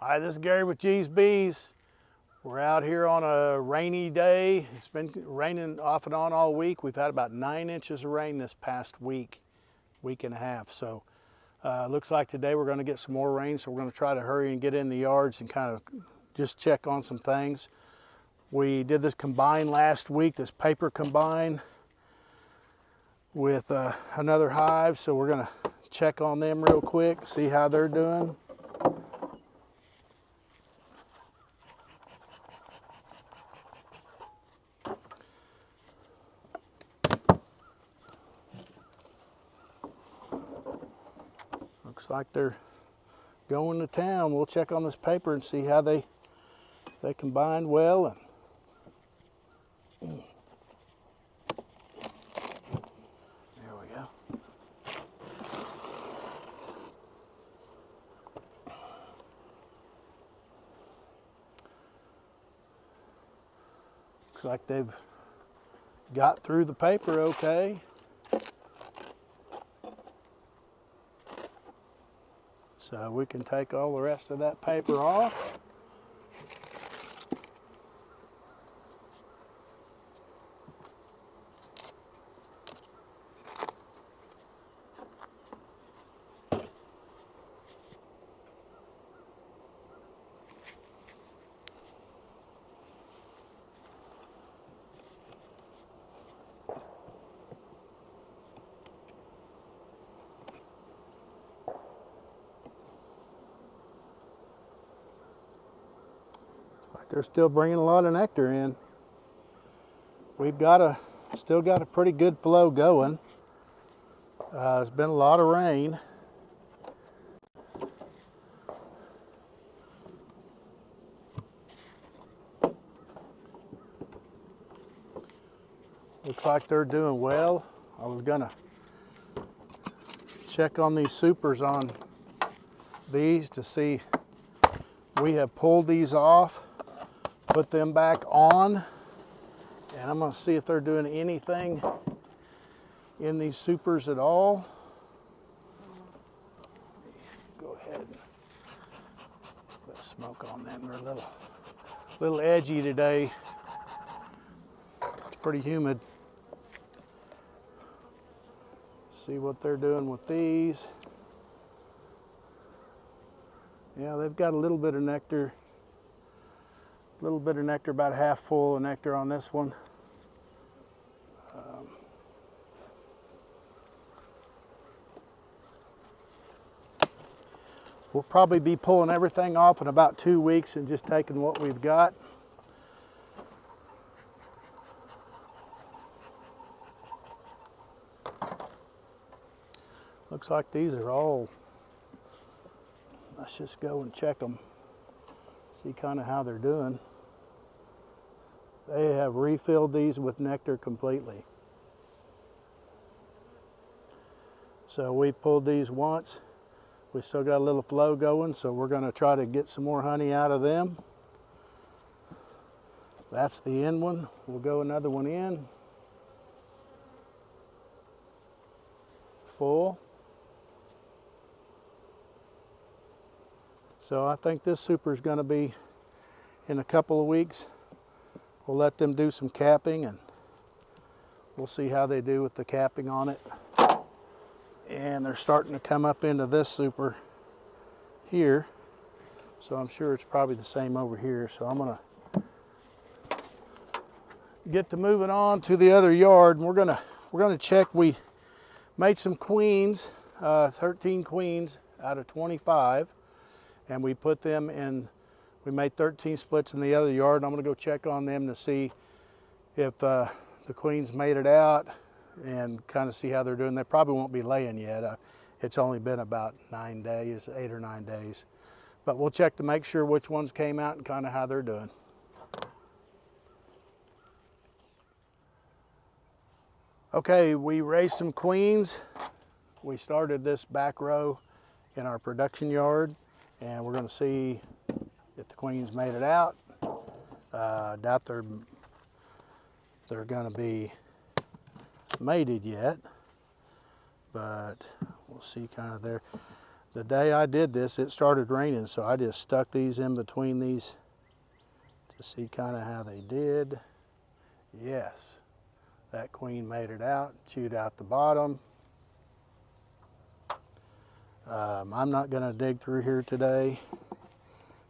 Hi, this is Gary with GEEZBEEZ. We're out here on a rainy day. It's been raining off and on all week. We've had about 9 inches of rain this past week and a half. So looks like today we're going to get some more rain. So we're going to try to hurry and get in the yards and kind of just check on some things. We did this combine last week, this paper combine with another hive. So we're going to check on them real quick, see how they're doing. Looks like they're going to town. We'll check on this paper and see how they combined well. And there we go. Looks like they've got through the paper okay. So we can take all the rest of that paper off. They're still bringing a lot of nectar in. We've still got a pretty good flow going. It's been a lot of rain. Looks like they're doing well. I was gonna check on these supers on these to see. We have pulled these off, put them back on, and I'm going to see if they're doing anything in these supers at all. Go ahead and put smoke on them. They're a little edgy today. It's pretty humid. See what they're doing with these. Yeah, they've got a little bit of nectar. About half full of nectar on this one. We'll probably be pulling everything off in about 2 weeks and just taking what we've got. Looks like these are all, let's just go and check them, see kind of how they're doing. They have refilled these with nectar completely. So we pulled these once. We still got a little flow going, so we're going to try to get some more honey out of them. That's the end one. We'll go another one in. Full. So I think this super is going to be in a couple of weeks. We'll let them do some capping and we'll see how they do with the capping on it. And they're starting to come up into this super here. So I'm sure it's probably the same over here. So I'm gonna get to moving on to the other yard, and we're gonna check. We made some queens, 13 queens out of 25, and we put them in. We made 13 splits in the other yard, and I'm gonna go check on them to see if the queens made it out and kind of see how they're doing. They probably won't be laying yet. It's only been about 9 days, 8 or 9 days. But we'll check to make sure which ones came out and kind of how they're doing. Okay, we raised some queens. We started this back row in our production yard, and we're gonna see if the queens made it out. Doubt they're gonna be mated yet, but we'll see kind of there. the day I did this, it started raining, so I just stuck these in between these to see kind of how they did. Yes, that queen made it out, chewed out the bottom. I'm not going to dig through here today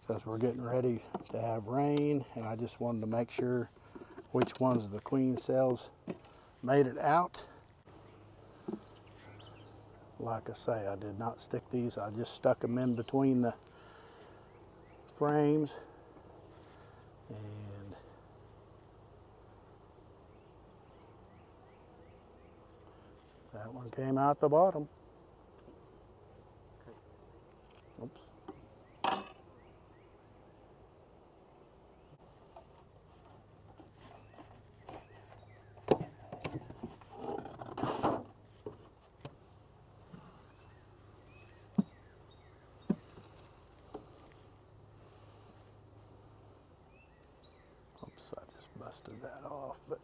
because we're getting ready to have rain, and I just wanted to make sure which ones of the queen cells made it out. Like I say, I did not stick these, I just stuck them in between the frames. And that one came out the bottom. Oops. Oops, I just busted that off, but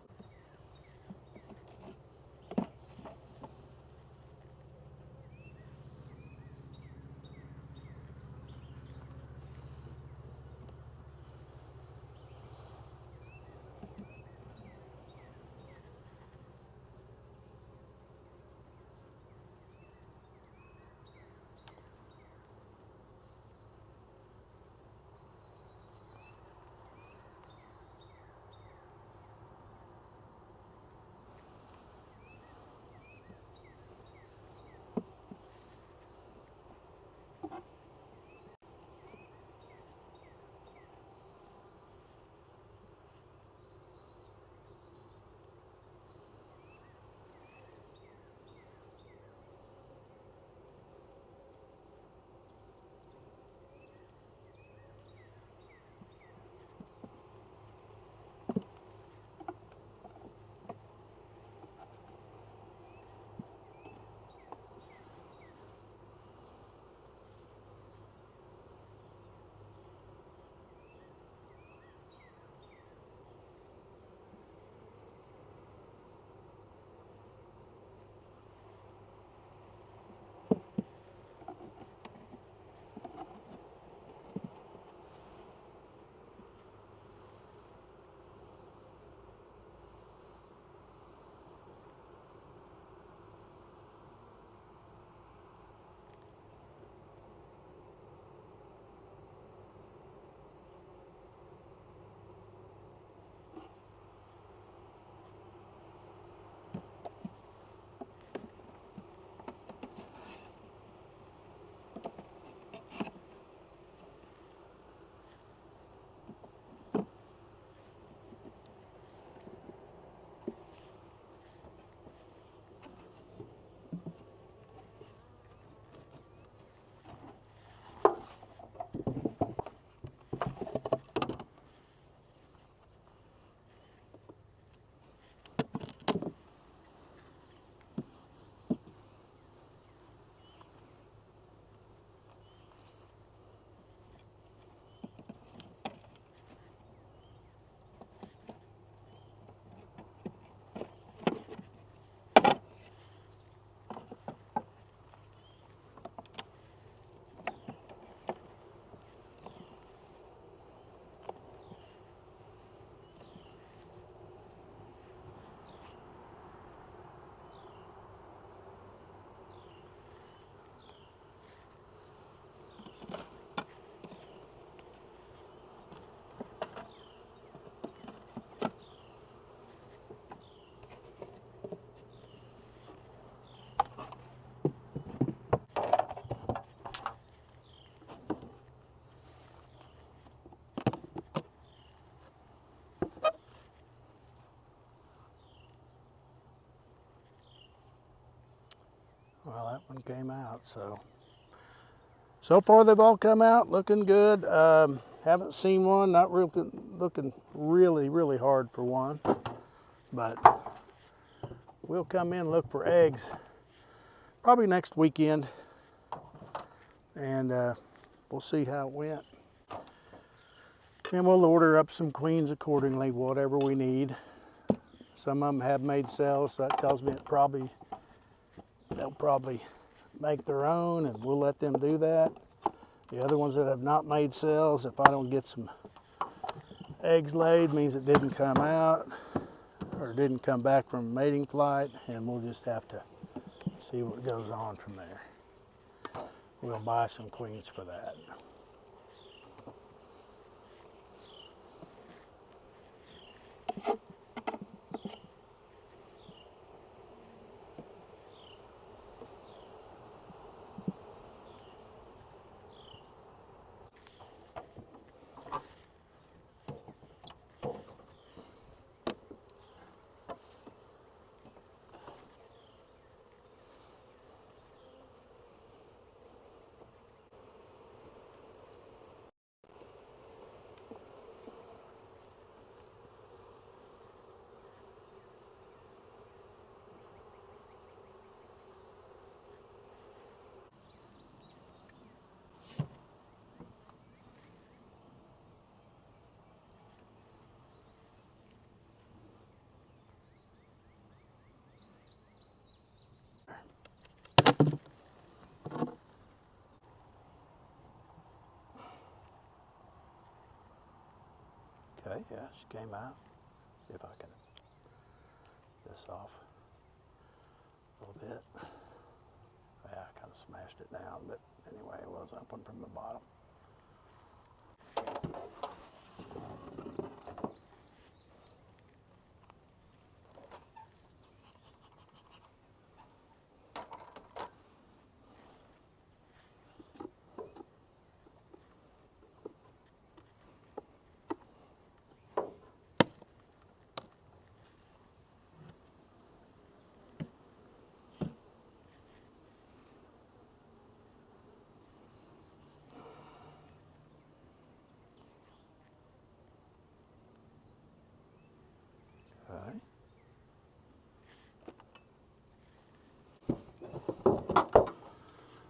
well, that one came out. So far they've all come out looking good. Haven't seen one, not real, looking really hard for one, but we'll come in and look for eggs probably next weekend, and we'll see how it went. And we'll order up some queens accordingly, whatever we need. Some of them have made cells, so that tells me they'll probably make their own, and we'll let them do that. The other ones that have not made cells, if I don't get some eggs laid, means it didn't come out or didn't come back from mating flight, and we'll just have to see what goes on from there. We'll buy some queens for that. Okay, yeah, she came out. See if I can get this off a little bit. Yeah, I kind of smashed it down, but anyway, it was open from the bottom. Okay.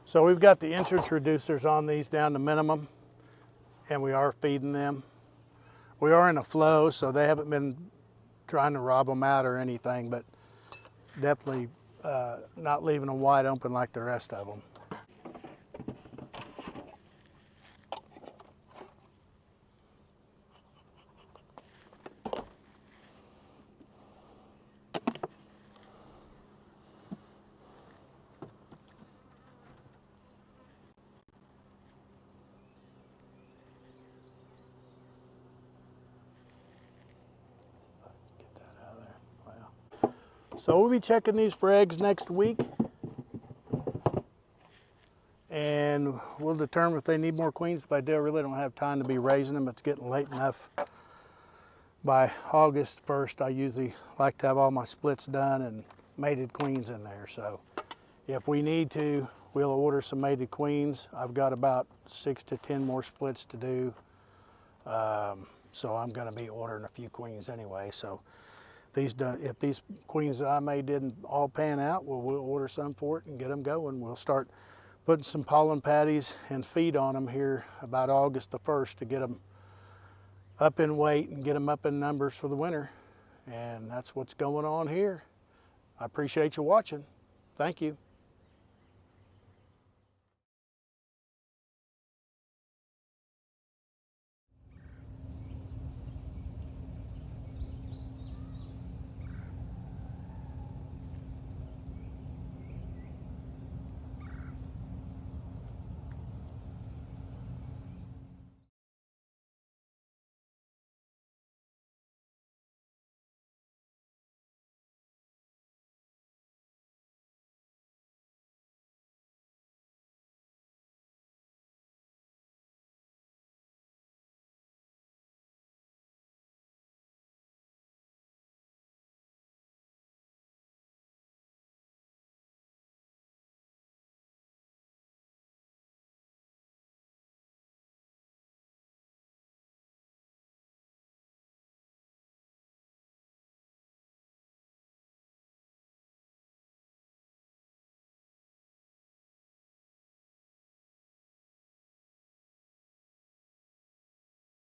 So we've got the entrance reducers on these down to minimum, and we are feeding them. We are in a flow, so they haven't been trying to rob them out or anything, but definitely not leaving them wide open like the rest of them. Get that out of there. Well, so we'll be checking these for eggs next week, and we'll determine if they need more queens. If they do, I really don't have time to be raising them. It's getting late enough. By August 1st, I usually like to have all my splits done and mated queens in there. So if we need to, we'll order some mated queens. I've got about 6 to 10 more splits to do. So I'm going to be ordering a few queens anyway. So if these queens that I made didn't all pan out, we'll order some for it and get them going. We'll start putting some pollen patties and feed on them here about August the 1st to get them up in weight and get them up in numbers for the winter. And that's what's going on here. I appreciate you watching. Thank you.